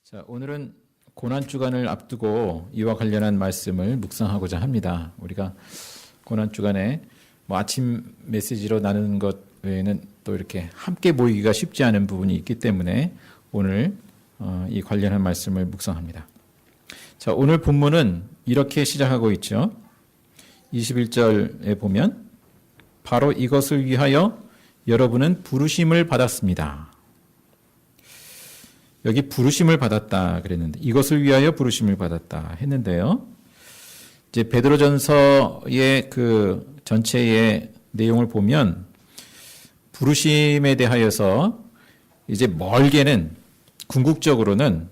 자, 오늘은 고난주간을 앞두고 이와 관련한 말씀을 묵상하고자 합니다. 우리가 고난주간에 아침 메시지로 나누는 것 외에는 또 이렇게 함께 모이기가 쉽지 않은 부분이 있기 때문에 오늘 이 관련한 말씀을 묵상합니다. 자, 오늘 본문은 이렇게 시작하고 있죠. 21절에 보면 바로 이것을 위하여 여러분은 부르심을 받았습니다. 여기 부르심을 받았다 그랬는데 이것을 위하여 부르심을 받았다 했는데요. 이제 베드로전서의 그 전체의 내용을 보면 부르심에 대하여서 이제 멀게는 궁극적으로는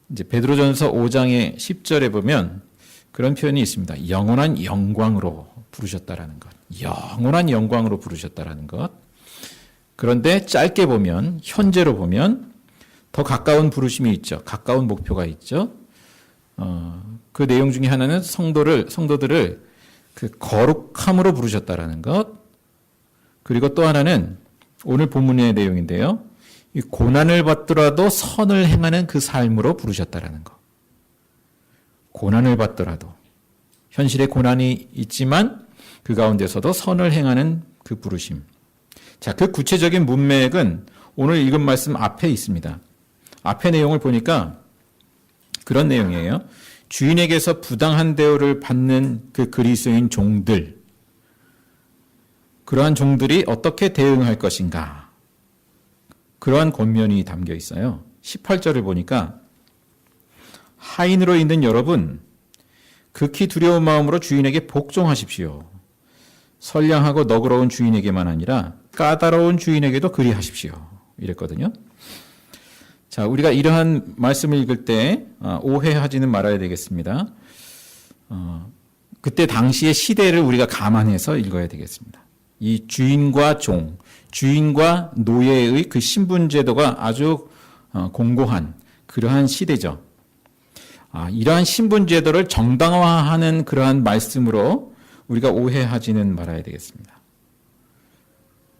이제 베드로전서 5장의 10절에 보면 그런 표현이 있습니다. 영원한 영광으로 부르셨다라는 것. 영원한 영광으로 부르셨다라는 것. 그런데 짧게 보면 현재로 보면 더 가까운 부르심이 있죠. 가까운 목표가 있죠. 그 내용 중에 하나는 성도들을 그 거룩함으로 부르셨다라는 것. 그리고 또 하나는 오늘 본문의 내용인데요. 이 고난을 받더라도 선을 행하는 그 삶으로 부르셨다라는 것. 고난을 받더라도 현실에 고난이 있지만 그 가운데서도 선을 행하는 그 부르심. 자, 그 구체적인 문맥은 오늘 읽은 말씀 앞에 있습니다. 앞의 내용을 보니까 그런 내용이에요. 주인에게서 부당한 대우를 받는 그 그리스도인 종들, 그러한 종들이 어떻게 대응할 것인가, 그러한 권면이 담겨 있어요. 18절을 보니까 하인으로 있는 여러분, 극히 두려운 마음으로 주인에게 복종하십시오. 선량하고 너그러운 주인에게만 아니라 까다로운 주인에게도 그리하십시오. 이랬거든요. 자, 우리가 이러한 말씀을 읽을 때 오해하지는 말아야 되겠습니다. 그때 당시의 시대를 우리가 감안해서 읽어야 되겠습니다. 이 주인과 종, 주인과 노예의 그 신분제도가 아주 공고한 그러한 시대죠. 이러한 신분제도를 정당화하는 그러한 말씀으로 우리가 오해하지는 말아야 되겠습니다.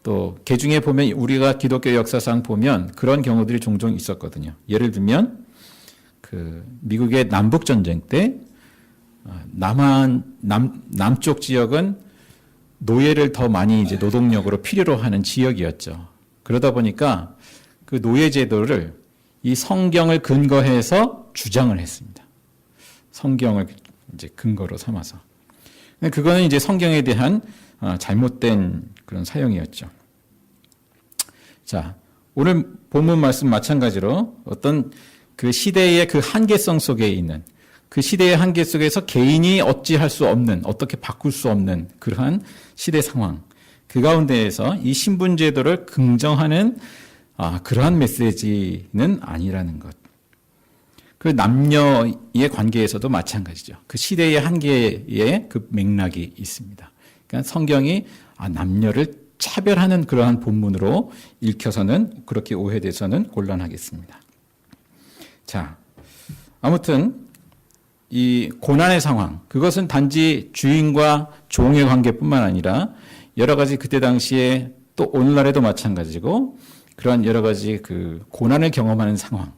또 개중에 보면 우리가 기독교 역사상 보면 그런 경우들이 종종 있었거든요. 예를 들면 그 미국의 남북 전쟁 때 남쪽 지역은 노예를 더 많이 이제 노동력으로 필요로 하는 지역이었죠. 그러다 보니까 그 노예 제도를 이 성경을 근거해서 주장을 했습니다. 성경을 이제 근거로 삼아서. 그거는 이제 성경에 대한 잘못된 그런 사용이었죠. 자, 오늘 본문 말씀 마찬가지로 어떤 그 시대의 그 한계성 속에 있는 그 시대의 한계 속에서 개인이 어찌할 수 없는, 어떻게 바꿀 수 없는 그러한 시대 상황, 그 가운데에서 이 신분제도를 긍정하는 그러한 메시지는 아니라는 것. 그 남녀의 관계에서도 마찬가지죠. 그 시대의 한계에 그 맥락이 있습니다. 그러니까 성경이 남녀를 차별하는 그러한 본문으로 읽혀서는 그렇게 오해돼서는 곤란하겠습니다. 자, 아무튼 이 고난의 상황, 그것은 단지 주인과 종의 관계뿐만 아니라 여러 가지 그때 당시에 또 오늘날에도 마찬가지고 그러한 여러 가지 그 고난을 경험하는 상황,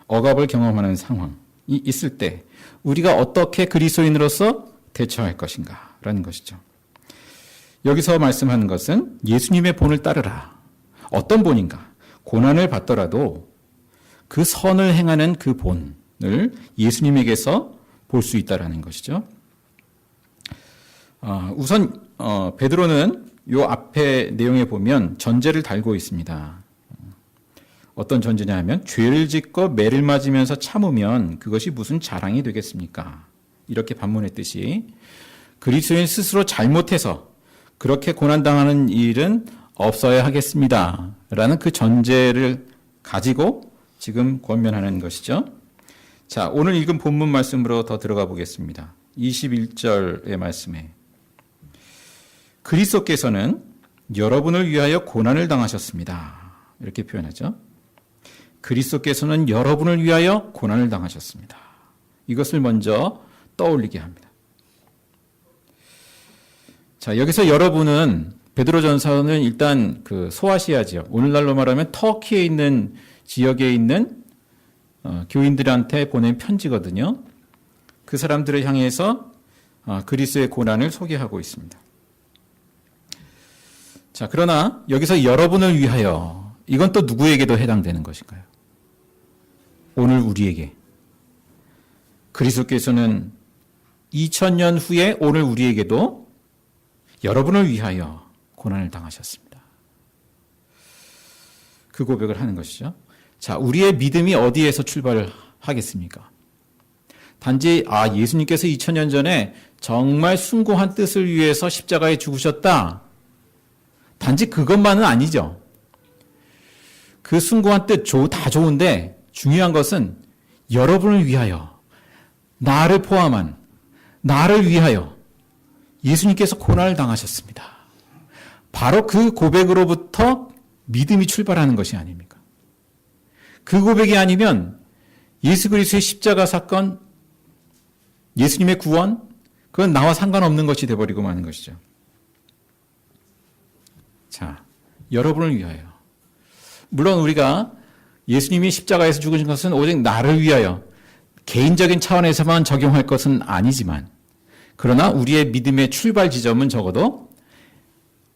억압을 경험하는 상황이 있을 때 우리가 어떻게 그리스도인으로서 대처할 것인가라는 것이죠. 여기서 말씀하는 것은 예수님의 본을 따르라. 어떤 본인가? 고난을 받더라도 그 선을 행하는 그 본을 예수님에게서 볼 수 있다라는 것이죠. 우선 베드로는 요 앞에 내용에 보면 전제를 달고 있습니다. 어떤 전제냐 하면 죄를 짓고 매를 맞으면서 참으면 그것이 무슨 자랑이 되겠습니까? 이렇게 반문했듯이 그리스도인 스스로 잘못해서 그렇게 고난당하는 일은 없어야 하겠습니다. 라는 그 전제를 가지고 지금 권면하는 것이죠. 자, 오늘 읽은 본문 말씀으로 더 들어가 보겠습니다. 21절의 말씀에 그리스도께서는 여러분을 위하여 고난을 당하셨습니다. 이렇게 표현하죠. 그리스도께서는 여러분을 위하여 고난을 당하셨습니다. 이것을 먼저 떠올리게 합니다. 자, 여기서 여러분은 베드로전서는 일단 그 소아시아지역, 오늘날로 말하면 터키에 있는 지역에 있는 교인들한테 보낸 편지거든요. 그 사람들을 향해서 그리스도의 고난을 소개하고 있습니다. 자, 그러나 여기서 여러분을 위하여, 이건 또 누구에게도 해당되는 것인가요? 오늘 우리에게. 그리스도께서는 2000년 후에 오늘 우리에게도 여러분을 위하여 고난을 당하셨습니다. 그 고백을 하는 것이죠. 자, 우리의 믿음이 어디에서 출발하겠습니까? 단지 예수님께서 2000년 전에 정말 숭고한 뜻을 위해서 십자가에 죽으셨다. 단지 그것만은 아니죠. 그 숭고한 뜻 다 좋은데 중요한 것은 여러분을 위하여, 나를 포함한 나를 위하여 예수님께서 고난을 당하셨습니다. 바로 그 고백으로부터 믿음이 출발하는 것이 아닙니까? 그 고백이 아니면 예수 그리스도의 십자가 사건, 예수님의 구원, 그건 나와 상관없는 것이 되어버리고 마는 것이죠. 자, 여러분을 위하여. 물론 우리가 예수님이 십자가에서 죽으신 것은 오직 나를 위하여 개인적인 차원에서만 적용할 것은 아니지만, 그러나 우리의 믿음의 출발 지점은 적어도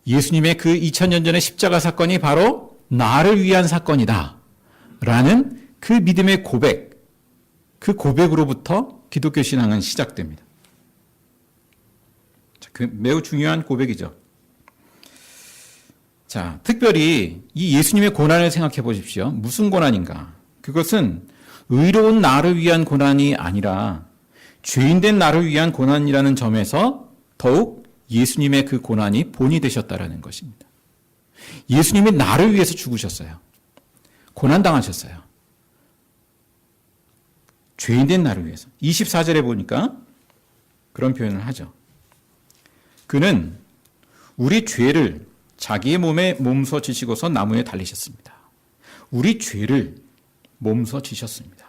예수님의 그 2000년 전의 십자가 사건이 바로 나를 위한 사건이다 라는 그 믿음의 고백, 그 고백으로부터 기독교 신앙은 시작됩니다. 그 매우 중요한 고백이죠. 자, 특별히 이 예수님의 고난을 생각해 보십시오. 무슨 고난인가? 그것은 의로운 나를 위한 고난이 아니라 죄인된 나를 위한 고난이라는 점에서 더욱 예수님의 그 고난이 본이 되셨다라는 것입니다. 예수님이 나를 위해서 죽으셨어요. 고난당하셨어요. 죄인된 나를 위해서. 24절에 보니까 그런 표현을 하죠. 그는 우리 죄를 자기의 몸에 몸소 지시고서 나무에 달리셨습니다. 우리 죄를 몸소 지셨습니다.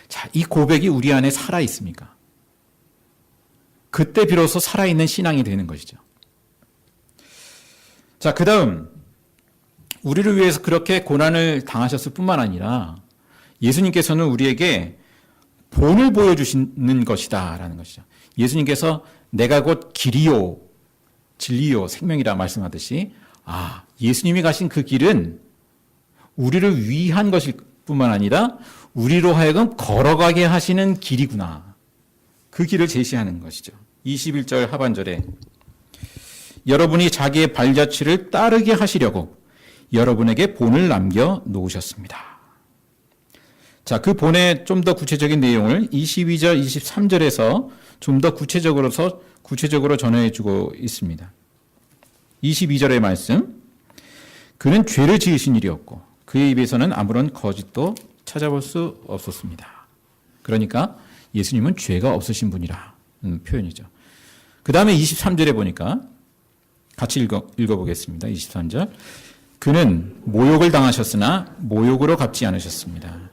자, 이 고백이 우리 안에 살아 있습니까? 그때 비로소 살아있는 신앙이 되는 것이죠. 자, 그 다음 우리를 위해서 그렇게 고난을 당하셨을 뿐만 아니라 예수님께서는 우리에게 본을 보여주시는 것이다 라는 것이죠. 예수님께서 내가 곧 길이요 진리요 생명이라 말씀하듯이 예수님이 가신 그 길은 우리를 위한 것일 뿐만 아니라 우리로 하여금 걸어가게 하시는 길이구나. 그 길을 제시하는 것이죠. 21절 하반절에 여러분이 자기의 발자취를 따르게 하시려고 여러분에게 본을 남겨 놓으셨습니다. 자, 그 본의 좀 더 구체적인 내용을 22절, 23절에서 좀 더 구체적으로 전해주고 있습니다. 22절의 말씀, 그는 죄를 지으신 일이 없고 그의 입에서는 아무런 거짓도 찾아볼 수 없었습니다. 그러니까 예수님은 죄가 없으신 분이라는 표현이죠. 그 다음에 23절에 보니까 같이 읽어보겠습니다. 23절, 그는 모욕을 당하셨으나 모욕으로 갚지 않으셨습니다.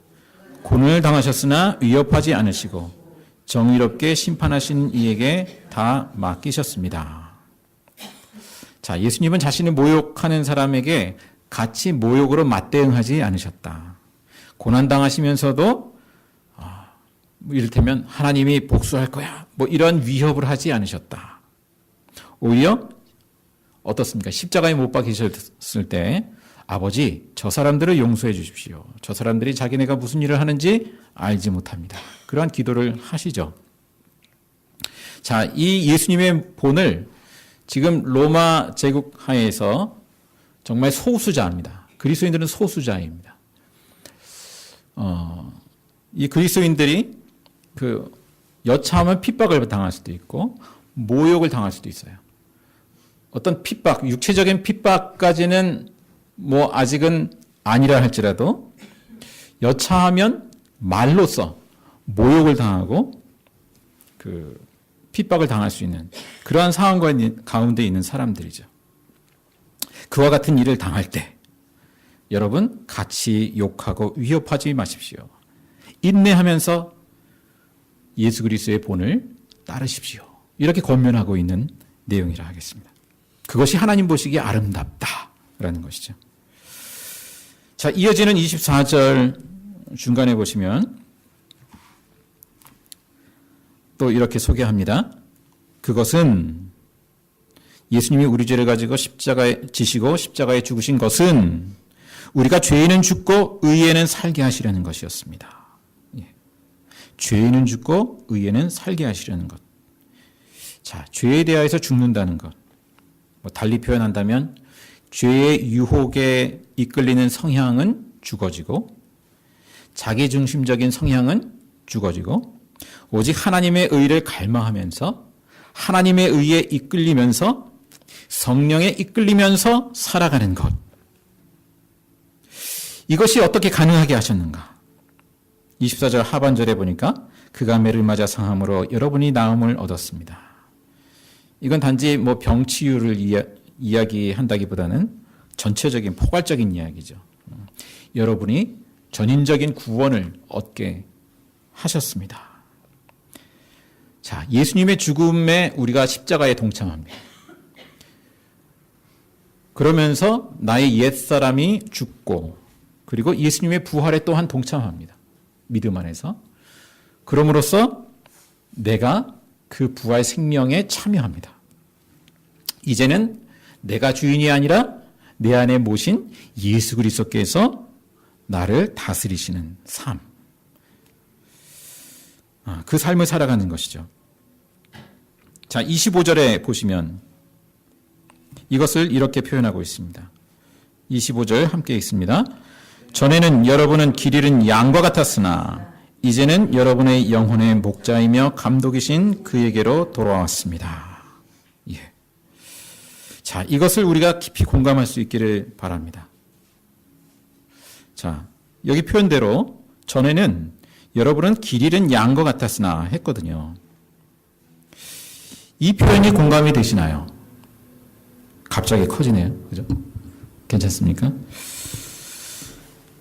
고난을 당하셨으나 위협하지 않으시고 정의롭게 심판하신 이에게 다 맡기셨습니다. 자, 예수님은 자신을 모욕하는 사람에게 같이 모욕으로 맞대응하지 않으셨다. 고난당하시면서도 이를테면 하나님이 복수할 거야 이런 위협을 하지 않으셨다. 오히려 어떻습니까? 십자가에 못 박히셨을 때 아버지, 저 사람들을 용서해 주십시오. 저 사람들이 자기네가 무슨 일을 하는지 알지 못합니다. 그러한 기도를 하시죠. 자, 이 예수님의 본을 지금 로마 제국 하에서 정말 소수자입니다. 그리스도인들은 소수자입니다. 이 그리스도인들이 여차하면 핍박을 당할 수도 있고 모욕을 당할 수도 있어요. 어떤 핍박, 육체적인 핍박까지는 아직은 아니라 할지라도 여차하면 말로써 모욕을 당하고 핍박을 당할 수 있는 그러한 상황 가운데 있는 사람들이죠. 그와 같은 일을 당할 때 여러분 같이 욕하고 위협하지 마십시오. 인내하면서 예수 그리스도의 본을 따르십시오. 이렇게 권면하고 있는 내용이라 하겠습니다. 그것이 하나님 보시기에 아름답다라는 것이죠. 자, 이어지는 24절 중간에 보시면 또 이렇게 소개합니다. 그것은 예수님이 우리 죄를 가지고 십자가에 지시고 십자가에 죽으신 것은 우리가 죄인은 죽고 의인은 살게 하시려는 것이었습니다. 예. 죄인은 죽고 의인은 살게 하시려는 것. 자, 죄에 대하여서 죽는다는 것. 달리 표현한다면 죄의 유혹에 이끌리는 성향은 죽어지고 자기중심적인 성향은 죽어지고 오직 하나님의 의를 갈망하면서 하나님의 의에 이끌리면서 성령에 이끌리면서 살아가는 것. 이것이 어떻게 가능하게 하셨는가? 24절 하반절에 보니까 그가 매를 맞아 상함으로 여러분이 나음을 얻었습니다. 이건 단지 병치유를 이야기한다기보다는 전체적인 포괄적인 이야기죠. 여러분이 전인적인 구원을 얻게 하셨습니다. 자, 예수님의 죽음에 우리가 십자가에 동참합니다. 그러면서 나의 옛사람이 죽고 그리고 예수님의 부활에 또한 동참합니다. 믿음 안에서. 그럼으로써 내가 그 부활 생명에 참여합니다. 이제는 내가 주인이 아니라 내 안에 모신 예수 그리스도께서 나를 다스리시는 삶. 그 삶을 살아가는 것이죠. 자, 25절에 보시면 이것을 이렇게 표현하고 있습니다. 25절 함께 읽습니다. 전에는 여러분은 길 잃은 양과 같았으나 이제는 여러분의 영혼의 목자이며 감독이신 그에게로 돌아왔습니다. 예. 자, 이것을 우리가 깊이 공감할 수 있기를 바랍니다. 자, 여기 표현대로 전에는 여러분은 길 잃은 양과 같았으나 했거든요. 이 표현이 공감이 되시나요? 갑자기 커지네요. 그죠? 괜찮습니까?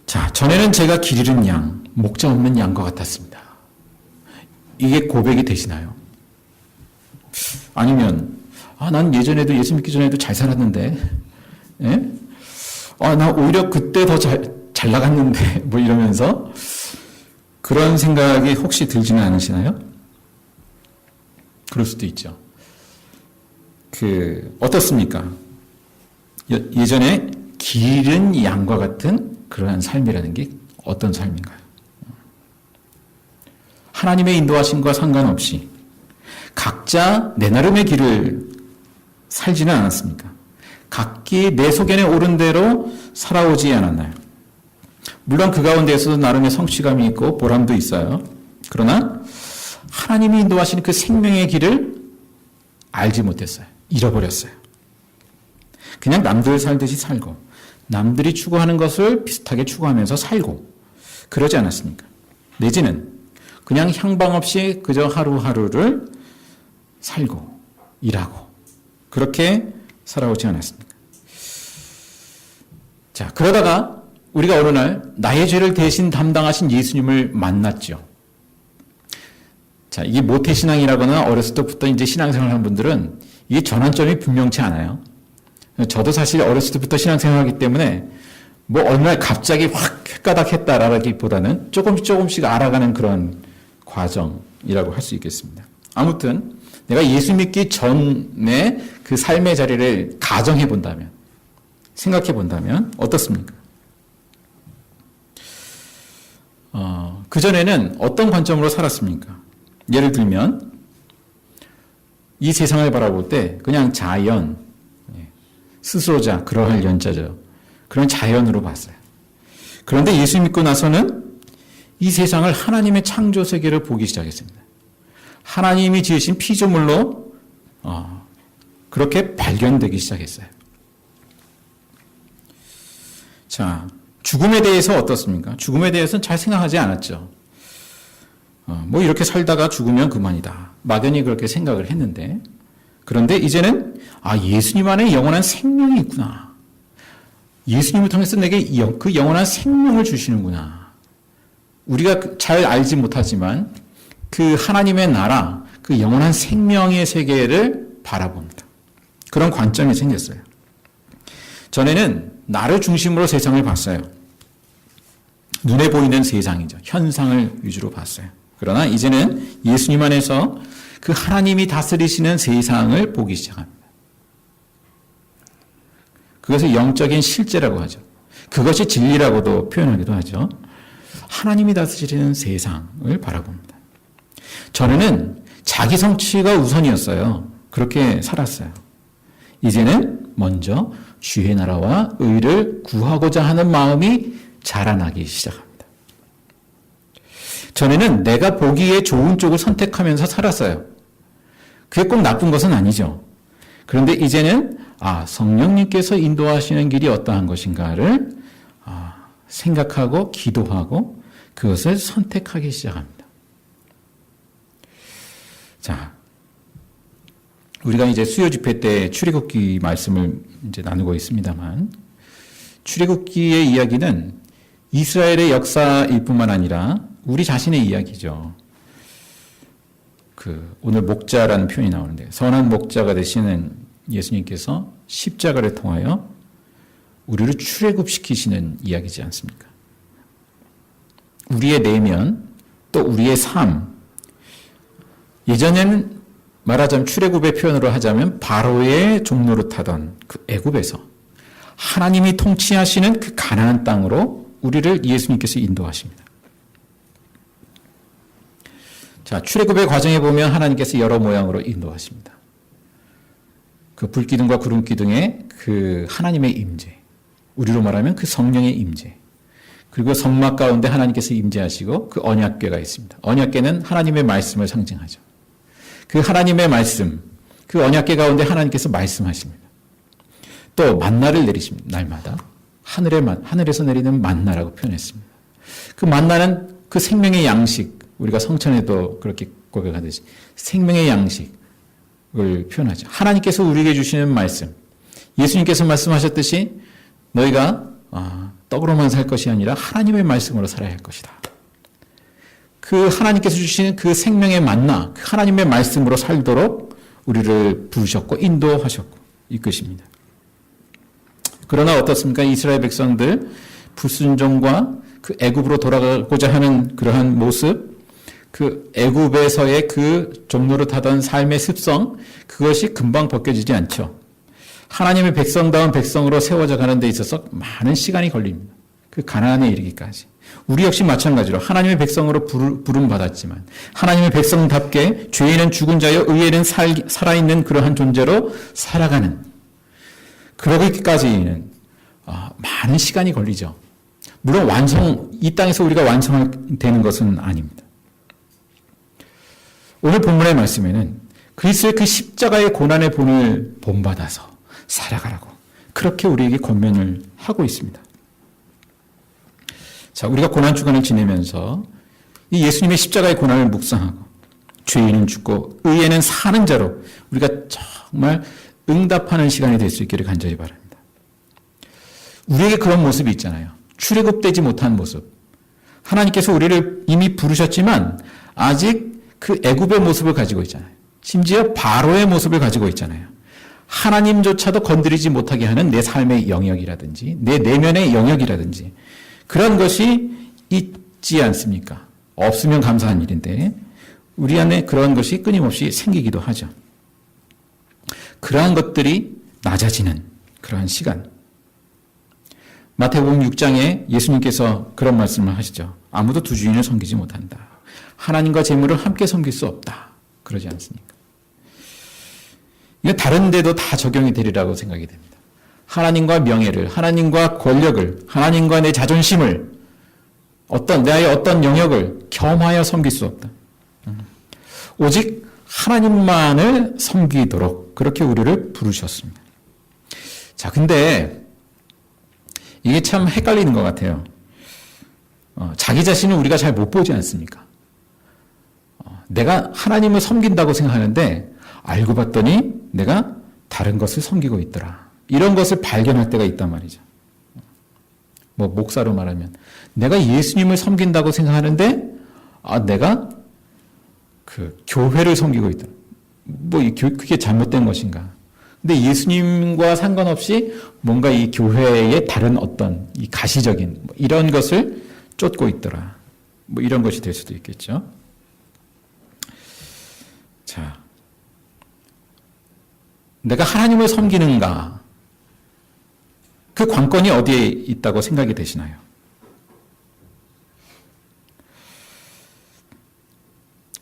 자, 전에는 제가 길 잃은 양, 목자 없는 양과 같았습니다. 이게 고백이 되시나요? 아니면, 난 예전에도, 예수 믿기 전에도 잘 살았는데, 예? 나 오히려 그때 더 잘 나갔는데, 이러면서, 그런 생각이 혹시 들지는 않으시나요? 그럴 수도 있죠. 어떻습니까? 예전에 길은 양과 같은 그러한 삶이라는 게 어떤 삶인가요? 하나님의 인도하심과 상관없이 각자 내 나름의 길을 살지는 않았습니까? 각기 내 속에는 옳은 대로 살아오지 않았나요? 물론 그 가운데에서도 나름의 성취감이 있고 보람도 있어요. 그러나 하나님이 인도하시는 그 생명의 길을 알지 못했어요. 잃어버렸어요. 그냥 남들 살듯이 살고 남들이 추구하는 것을 비슷하게 추구하면서 살고 그러지 않았습니까? 내지는 그냥 향방 없이 그저 하루하루를 살고 일하고 그렇게 살아오지 않았습니까? 자, 그러다가 우리가 어느 날 나의 죄를 대신 담당하신 예수님을 만났죠. 자, 이게 모태신앙이라거나 어렸을 때부터 이제 신앙생활 하는 분들은 이게 전환점이 분명치 않아요. 저도 사실 어렸을 때부터 신앙생활하기 때문에 어느 날 갑자기 확 헷가닥했다라기보다는 조금씩 알아가는 그런 과정이라고 할 수 있겠습니다. 아무튼 내가 예수 믿기 전에 그 삶의 자리를 가정해 본다면, 생각해 본다면 어떻습니까? 그전에는 어떤 관점으로 살았습니까? 예를 들면 이 세상을 바라볼 때 그냥 자연, 스스로자, 그러할 연자죠. 그런 자연으로 봤어요. 그런데 예수 믿고 나서는 이 세상을 하나님의 창조 세계를 보기 시작했습니다. 하나님이 지으신 피조물로 그렇게 발견되기 시작했어요. 자, 죽음에 대해서 어떻습니까? 죽음에 대해서는 잘 생각하지 않았죠. 이렇게 살다가 죽으면 그만이다. 막연히 그렇게 생각을 했는데, 그런데 이제는 예수님 안에 영원한 생명이 있구나. 예수님을 통해서 내게 그 영원한 생명을 주시는구나. 우리가 잘 알지 못하지만 그 하나님의 나라, 그 영원한 생명의 세계를 바라봅니다. 그런 관점이 생겼어요. 전에는 나를 중심으로 세상을 봤어요. 눈에 보이는 세상이죠. 현상을 위주로 봤어요. 그러나 이제는 예수님 안에서 그 하나님이 다스리시는 세상을 보기 시작합니다. 그것을 영적인 실제라고 하죠. 그것이 진리라고도 표현하기도 하죠. 하나님이 다스리는 세상을 바라봅니다. 전에는 자기 성취가 우선이었어요. 그렇게 살았어요. 이제는 먼저 주의 나라와 의를 구하고자 하는 마음이 자라나기 시작합니다. 전에는 내가 보기에 좋은 쪽을 선택하면서 살았어요. 그게 꼭 나쁜 것은 아니죠. 그런데 이제는 성령님께서 인도하시는 길이 어떠한 것인가를 생각하고 기도하고 그것을 선택하기 시작합니다. 자, 우리가 이제 수요 집회 때 출애굽기 말씀을 이제 나누고 있습니다만, 출애굽기의 이야기는 이스라엘의 역사일 뿐만 아니라 우리 자신의 이야기죠. 오늘 목자라는 표현이 나오는데, 선한 목자가 되시는 예수님께서 십자가를 통하여 우리를 출애굽시키시는 이야기지 않습니까? 우리의 내면, 또 우리의 삶, 예전에는 말하자면 출애굽의 표현으로 하자면 바로의 종로를 타던 그 애굽에서 하나님이 통치하시는 그 가나안 땅으로 우리를 예수님께서 인도하십니다. 자, 출애굽의 과정에 보면 하나님께서 여러 모양으로 인도하십니다. 그 불기둥과 구름기둥의 그 하나님의 임재, 우리로 말하면 그 성령의 임재, 그리고 성막 가운데 하나님께서 임재하시고 그 언약궤가 있습니다. 언약궤는 하나님의 말씀을 상징하죠. 그 하나님의 말씀, 그 언약궤 가운데 하나님께서 말씀하십니다. 또 만나를 내리십니다. 날마다 하늘에서 내리는 만나라고 표현했습니다. 그 만나는 그 생명의 양식, 우리가 성찬에도 그렇게 고백하듯이 생명의 양식을 표현하죠. 하나님께서 우리에게 주시는 말씀, 예수님께서 말씀하셨듯이 너희가 떡으로만 살 것이 아니라 하나님의 말씀으로 살아야 할 것이다. 그 하나님께서 주시는 그 생명의 만나, 그 하나님의 말씀으로 살도록 우리를 부르셨고 인도하셨고 이끄십니다. 그러나 어떻습니까? 이스라엘 백성들 불순종과 그 애굽으로 돌아가고자 하는 그러한 모습, 그 애굽에서의 그 종로를 타던 삶의 습성, 그것이 금방 벗겨지지 않죠. 하나님의 백성다운 백성으로 세워져 가는 데 있어서 많은 시간이 걸립니다. 그 가나안에 이르기까지. 우리 역시 마찬가지로 하나님의 백성으로 부름받았지만 하나님의 백성답게 죄인은 죽은 자여 의인은 살아있는 그러한 존재로 살아가는, 그러기까지는 많은 시간이 걸리죠. 물론 이 땅에서 우리가 완성되는 것은 아닙니다. 오늘 본문의 말씀에는 그리스도의 그 십자가의 고난의 본을 본받아서 살아가라고 그렇게 우리에게 권면을 하고 있습니다. 자, 우리가 고난주간을 지내면서 이 예수님의 십자가의 고난을 묵상하고 죄인은 죽고 의인은 사는 자로 우리가 정말 응답하는 시간이 될 수 있기를 간절히 바랍니다. 우리에게 그런 모습이 있잖아요. 출애굽되지 못한 모습. 하나님께서 우리를 이미 부르셨지만 아직 그 애굽의 모습을 가지고 있잖아요. 심지어 바로의 모습을 가지고 있잖아요. 하나님조차도 건드리지 못하게 하는 내 삶의 영역이라든지 내 내면의 영역이라든지 그런 것이 있지 않습니까? 없으면 감사한 일인데 우리 안에 그런 것이 끊임없이 생기기도 하죠. 그러한 것들이 낮아지는 그러한 시간. 마태복음 6장에 예수님께서 그런 말씀을 하시죠. 아무도 두 주인을 섬기지 못한다. 하나님과 재물을 함께 섬길 수 없다. 그러지 않습니까? 이거 다른 데도 다 적용이 되리라고 생각이 됩니다. 하나님과 명예를, 하나님과 권력을, 하나님과 내 자존심을, 나의 어떤 영역을 겸하여 섬길 수 없다. 오직 하나님만을 섬기도록 그렇게 우리를 부르셨습니다. 자, 근데 이게 참 헷갈리는 것 같아요. 자기 자신을 우리가 잘 못 보지 않습니까? 내가 하나님을 섬긴다고 생각하는데 알고 봤더니 내가 다른 것을 섬기고 있더라. 이런 것을 발견할 때가 있단 말이죠. 목사로 말하면 내가 예수님을 섬긴다고 생각하는데 내가 그 교회를 섬기고 있더라. 그게 잘못된 것인가? 근데 예수님과 상관없이 뭔가 이 교회의 다른 어떤 이 가시적인 이런 것을 쫓고 있더라. 뭐 이런 것이 될 수도 있겠죠. 자, 내가 하나님을 섬기는가? 그 관건이 어디에 있다고 생각이 되시나요?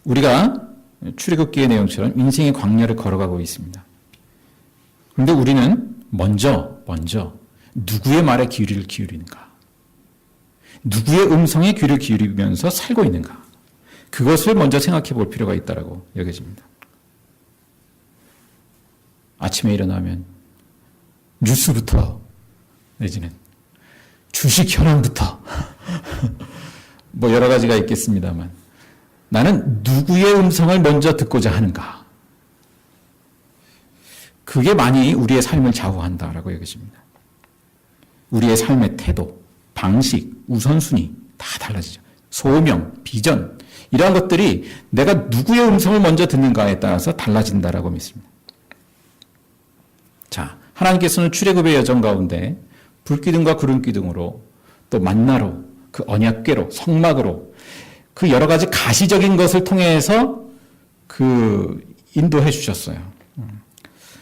우리가 출애굽기의 내용처럼 인생의 광야를 걸어가고 있습니다. 그런데 우리는 먼저 누구의 말에 귀를 기울이는가? 누구의 음성에 귀를 기울이면서 살고 있는가? 그것을 먼저 생각해 볼 필요가 있다고 여겨집니다. 아침에 일어나면 뉴스부터 내지는 주식 현황부터 뭐 여러 가지가 있겠습니다만 나는 누구의 음성을 먼저 듣고자 하는가? 그게 많이 우리의 삶을 좌우한다라고 여겨집니다. 우리의 삶의 태도, 방식, 우선순위 다 달라지죠. 소명, 비전 이러한 것들이 내가 누구의 음성을 먼저 듣는가에 따라서 달라진다라고 믿습니다. 자, 하나님께서는 출애굽의 여정 가운데 불기둥과 구름기둥으로 또 만나로 그 언약궤로 성막으로 그 여러 가지 가시적인 것을 통해서 그 인도해 주셨어요.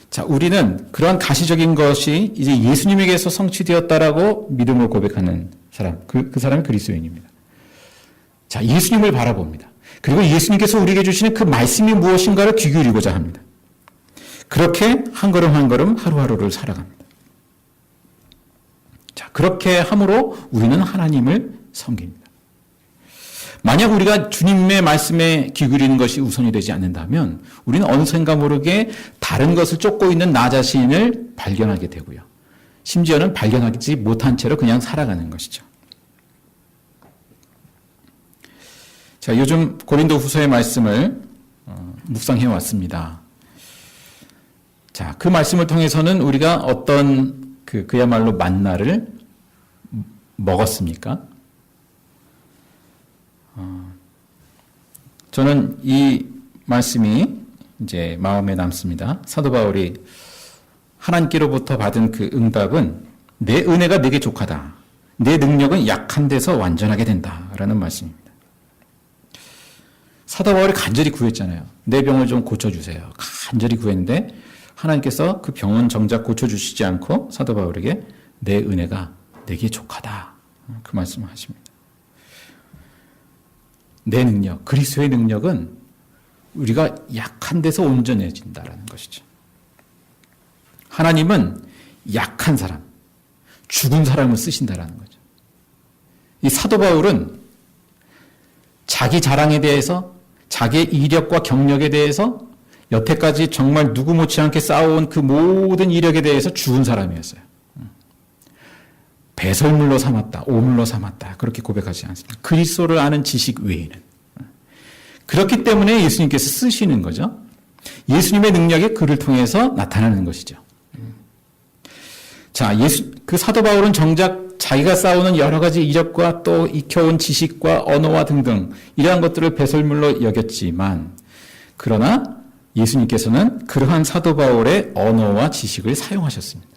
자, 우리는 그러한 가시적인 것이 이제 예수님에게서 성취되었다라고 믿음으로 고백하는 사람, 그 사람이 그리스도인입니다. 자, 예수님을 바라봅니다. 그리고 예수님께서 우리에게 주시는 그 말씀이 무엇인가를 귀 기울이고자 합니다. 그렇게 한 걸음 한 걸음 하루하루를 살아갑니다. 자, 그렇게 함으로 우리는 하나님을 섬깁니다. 만약 우리가 주님의 말씀에 귀 기울이는 것이 우선이 되지 않는다면 우리는 어느샌가 모르게 다른 것을 쫓고 있는 나 자신을 발견하게 되고요. 심지어는 발견하지 못한 채로 그냥 살아가는 것이죠. 자, 요즘 고린도 후서의 말씀을 묵상해 왔습니다. 자, 그 말씀을 통해서는 우리가 어떤 그야말로 만나를 먹었습니까? 저는 이 말씀이 이제 마음에 남습니다. 사도 바울이 하나님께로부터 받은 그 응답은 내 은혜가 내게 족하다. 내 능력은 약한 데서 완전하게 된다라는 말씀입니다. 사도 바울이 간절히 구했잖아요. 내 병을 좀 고쳐주세요. 간절히 구했는데 하나님께서 그 병은 정작 고쳐주시지 않고 사도 바울에게 내 은혜가 내게 족하다. 그 말씀을 하십니다. 내 능력, 그리스도의 능력은 우리가 약한 데서 온전해진다라는 것이죠. 하나님은 약한 사람, 죽은 사람을 쓰신다라는 거죠. 이 사도 바울은 자기 자랑에 대해서, 자기의 이력과 경력에 대해서 여태까지 정말 누구 못지않게 쌓아온 그 모든 이력에 대해서 죽은 사람이었어요. 배설물로 삼았다, 오물로 삼았다 그렇게 고백하지 않습니다. 그리스도를 아는 지식 외에는. 그렇기 때문에 예수님께서 쓰시는 거죠. 예수님의 능력이 그를 통해서 나타나는 것이죠. 자, 그 사도 바울은 정작 자기가 쌓아오는 여러 가지 이력과 또 익혀온 지식과 언어와 등등 이러한 것들을 배설물로 여겼지만 그러나 예수님께서는 그러한 사도 바울의 언어와 지식을 사용하셨습니다.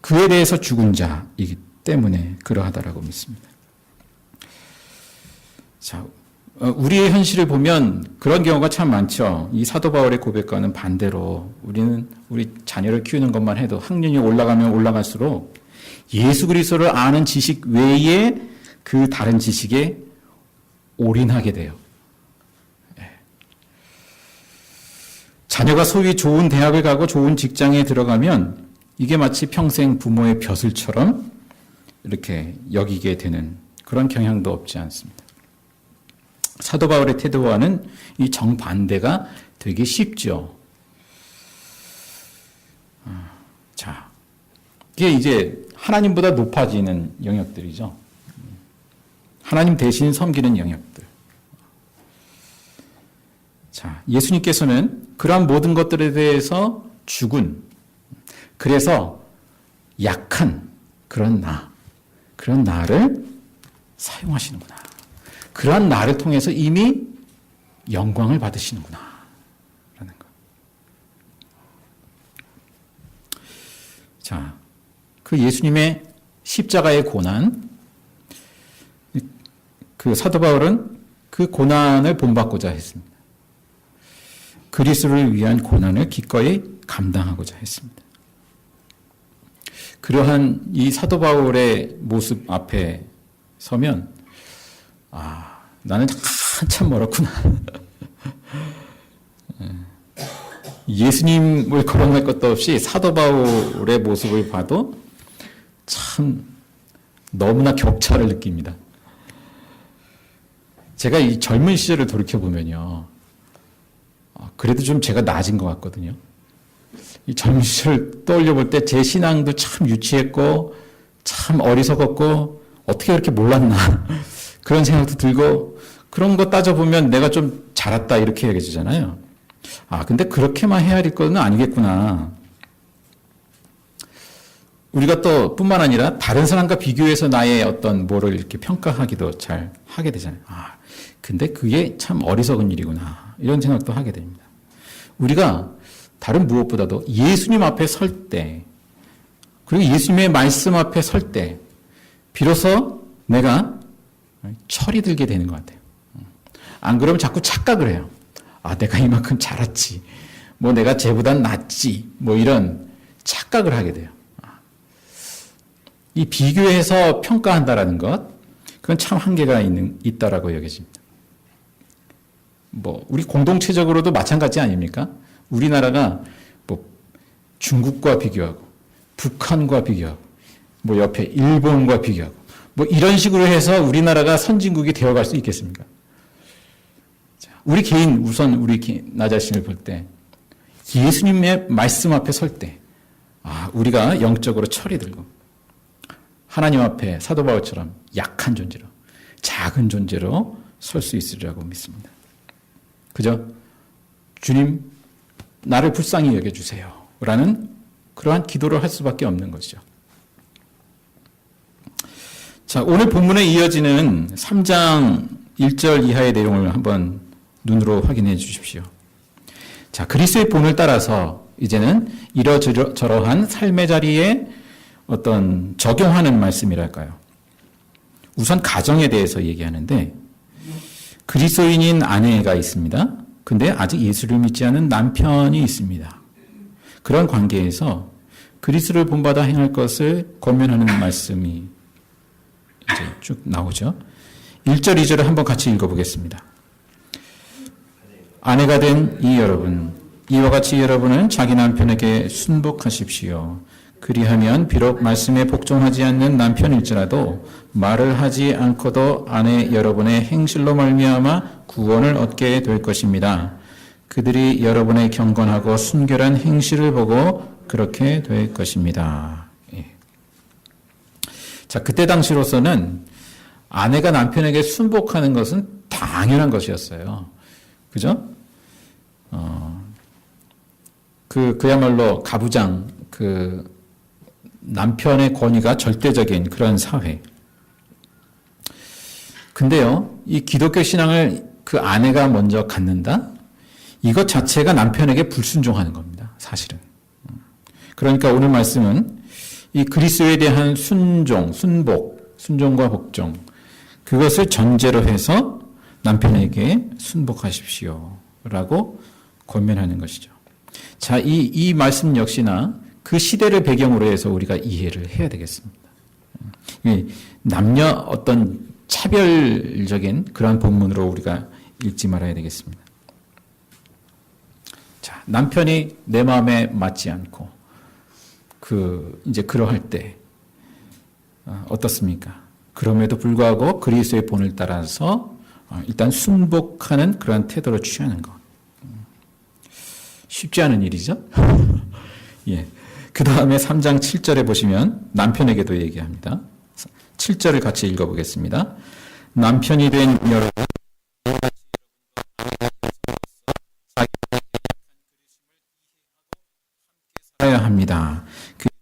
그에 대해서 죽은 자이기 때문에 그러하다라고 믿습니다. 자, 우리의 현실을 보면 그런 경우가 참 많죠. 이 사도 바울의 고백과는 반대로 우리는 우리 자녀를 키우는 것만 해도 학년이 올라가면 올라갈수록 예수 그리스도를 아는 지식 외에 그 다른 지식에 올인하게 돼요. 자녀가 소위 좋은 대학을 가고 좋은 직장에 들어가면 이게 마치 평생 부모의 벼슬처럼 이렇게 여기게 되는 그런 경향도 없지 않습니다. 사도 바울의 태도와는 이 정반대가 되기 쉽죠. 자, 이게 이제 하나님보다 높아지는 영역들이죠. 하나님 대신 섬기는 영역들. 자, 예수님께서는 그러한 모든 것들에 대해서 죽은, 그래서 약한 그런 나를 사용하시는구나. 그러한 나를 통해서 이미 영광을 받으시는구나. 라는 것. 자, 그 예수님의 십자가의 고난, 그 사도 바울은 그 고난을 본받고자 했습니다. 그리스도를 위한 고난을 기꺼이 감당하고자 했습니다. 그러한 이 사도 바울의 모습 앞에 서면 나는 한참 멀었구나. 예수님을 거론할 것도 없이 사도 바울의 모습을 봐도 참 너무나 격차를 느낍니다. 제가 이 젊은 시절을 돌이켜보면요. 그래도 좀 제가 낮은 것 같거든요. 이 젊은 시절을 떠올려 볼 때 제 신앙도 참 유치했고, 참 어리석었고, 어떻게 그렇게 몰랐나. 그런 생각도 들고, 그런 거 따져보면 내가 좀 자랐다, 이렇게 얘기해주잖아요. 근데 그렇게만 헤아릴 건 아니겠구나. 우리가 또 뿐만 아니라 다른 사람과 비교해서 나의 어떤 뭐를 이렇게 평가하기도 잘 하게 되잖아요. 근데 그게 참 어리석은 일이구나. 이런 생각도 하게 됩니다. 우리가 다른 무엇보다도 예수님 앞에 설 때, 그리고 예수님의 말씀 앞에 설 때, 비로소 내가 철이 들게 되는 것 같아요. 안 그러면 자꾸 착각을 해요. 내가 이만큼 자랐지. 뭐 내가 쟤보단 낫지. 뭐 이런 착각을 하게 돼요. 이 비교해서 평가한다라는 것, 그건 참 한계가 있다라고 여겨집니다. 우리 공동체적으로도 마찬가지 아닙니까? 우리나라가 중국과 비교하고, 북한과 비교하고, 옆에 일본과 비교하고, 이런 식으로 해서 우리나라가 선진국이 되어갈 수 있겠습니까? 우리 개인, 나 자신을 볼 때, 예수님의 말씀 앞에 설 때, 우리가 영적으로 철이 들고, 하나님 앞에 사도 바울처럼 약한 존재로, 작은 존재로 설 수 있으리라고 믿습니다. 그저 주님 나를 불쌍히 여겨주세요 라는 그러한 기도를 할 수밖에 없는 것이죠. 자, 오늘 본문에 이어지는 3장 1절 이하의 내용을 한번 눈으로 확인해 주십시오. 자, 그리스도의 본을 따라서 이제는 이러저러한 삶의 자리에 어떤 적용하는 말씀이랄까요. 우선 가정에 대해서 얘기하는데 그리스도인인 아내가 있습니다. 근데 아직 예수를 믿지 않은 남편이 있습니다. 그런 관계에서 그리스도를 본받아 행할 것을 권면하는 말씀이 이제 쭉 나오죠. 1절, 2절을 한번 같이 읽어보겠습니다. 아내가 된 이 여러분, 이와 같이 여러분은 자기 남편에게 순복하십시오. 그리하면 비록 말씀에 복종하지 않는 남편일지라도 말을 하지 않고도 아내 여러분의 행실로 말미암아 구원을 얻게 될 것입니다. 그들이 여러분의 경건하고 순결한 행실을 보고 그렇게 될 것입니다. 자, 그때 당시로서는 아내가 남편에게 순복하는 것은 당연한 것이었어요. 그죠? 그야말로 가부장, 남편의 권위가 절대적인 그런 사회. 근데요, 이 기독교 신앙을 그 아내가 먼저 갖는다? 이것 자체가 남편에게 불순종하는 겁니다, 사실은. 그러니까 오늘 말씀은 이 그리스도에 대한 순종, 순종과 복종, 그것을 전제로 해서 남편에게 순복하십시오 라고 권면하는 것이죠. 자, 이 말씀 역시나 그 시대를 배경으로 해서 우리가 이해를 해야 되겠습니다. 남녀 어떤 차별적인 그러한 본문으로 우리가 읽지 말아야 되겠습니다. 자, 남편이 내 마음에 맞지 않고 이제 그러할 때 어떻습니까? 그럼에도 불구하고 그리스도의 본을 따라서 일단 순복하는 그러한 태도를 취하는 것. 쉽지 않은 일이죠. 예. 그 다음에 3장 7절에 보시면 남편에게도 얘기합니다. 7절을 같이 읽어보겠습니다. 남편이 된 여러분, 살아야 합니다. 그리고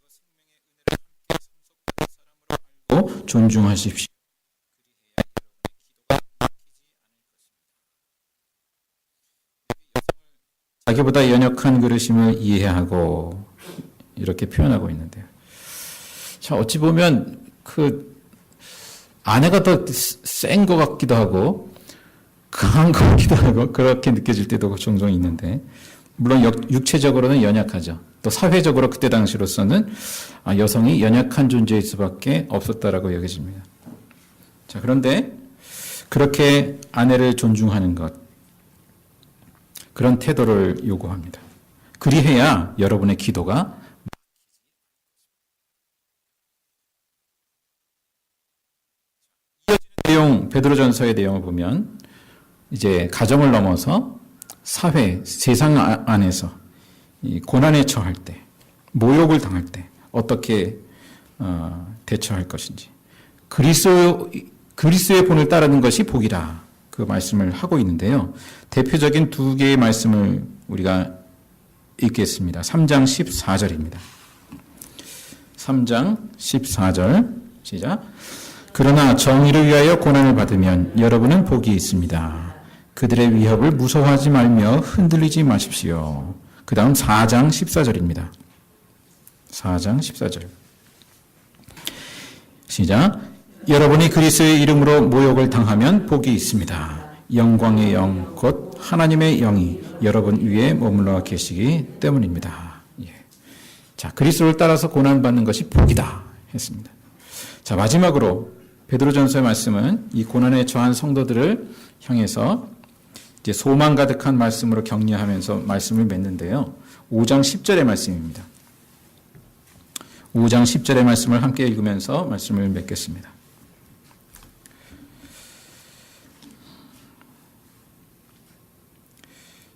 생명의 은혜를 함께 상속받은 사람으로 알고 존중하십시오. 자기보다 연약한 그릇임을 이해하고 이렇게 표현하고 있는데요. 자, 어찌 보면 아내가 더 센 것 같기도 하고 강한 것 같기도 하고 그렇게 느껴질 때도 종종 있는데 물론 육체적으로는 연약하죠. 또 사회적으로 그때 당시로서는 여성이 연약한 존재일 수밖에 없었다라고 여겨집니다. 자, 그런데 그렇게 아내를 존중하는 것, 그런 태도를 요구합니다. 그리해야 여러분의 기도가 내용, 베드로전서의 내용을 보면 이제 가정을 넘어서 사회, 세상 안에서 이 고난에 처할 때, 모욕을 당할 때 어떻게 대처할 것인지, 그리스도의 본을 따르는 것이 복이다. 그 말씀을 하고 있는데요. 대표적인 두 개의 말씀을 우리가 읽겠습니다. 3장 14절입니다. 3장 14절 시작. 그러나 정의를 위하여 고난을 받으면 여러분은 복이 있습니다. 그들의 위협을 무서워하지 말며 흔들리지 마십시오. 그 다음 4장 14절입니다. 4장 14절 시작. 여러분이 그리스도의 이름으로 모욕을 당하면 복이 있습니다. 영광의 영, 곧 하나님의 영이 여러분 위에 머물러 계시기 때문입니다. 예. 자, 그리스도를 따라서 고난받는 것이 복이다 했습니다. 자, 마지막으로 베드로전서의 말씀은 이 고난에 처한 성도들을 향해서 이제 소망 가득한 말씀으로 격려하면서 말씀을 맺는데요. 5장 10절의 말씀입니다. 5장 10절의 말씀을 함께 읽으면서 말씀을 맺겠습니다.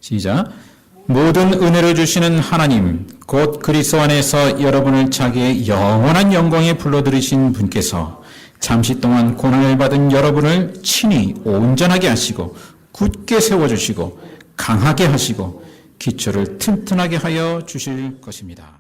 시작. 모든 은혜를 주시는 하나님, 곧 그리스도 안에서 여러분을 자기의 영원한 영광에 불러들이신 분께서 잠시 동안 고난을 받은 여러분을 친히 온전하게 하시고 굳게 세워주시고 강하게 하시고 기초를 튼튼하게 하여 주실 것입니다.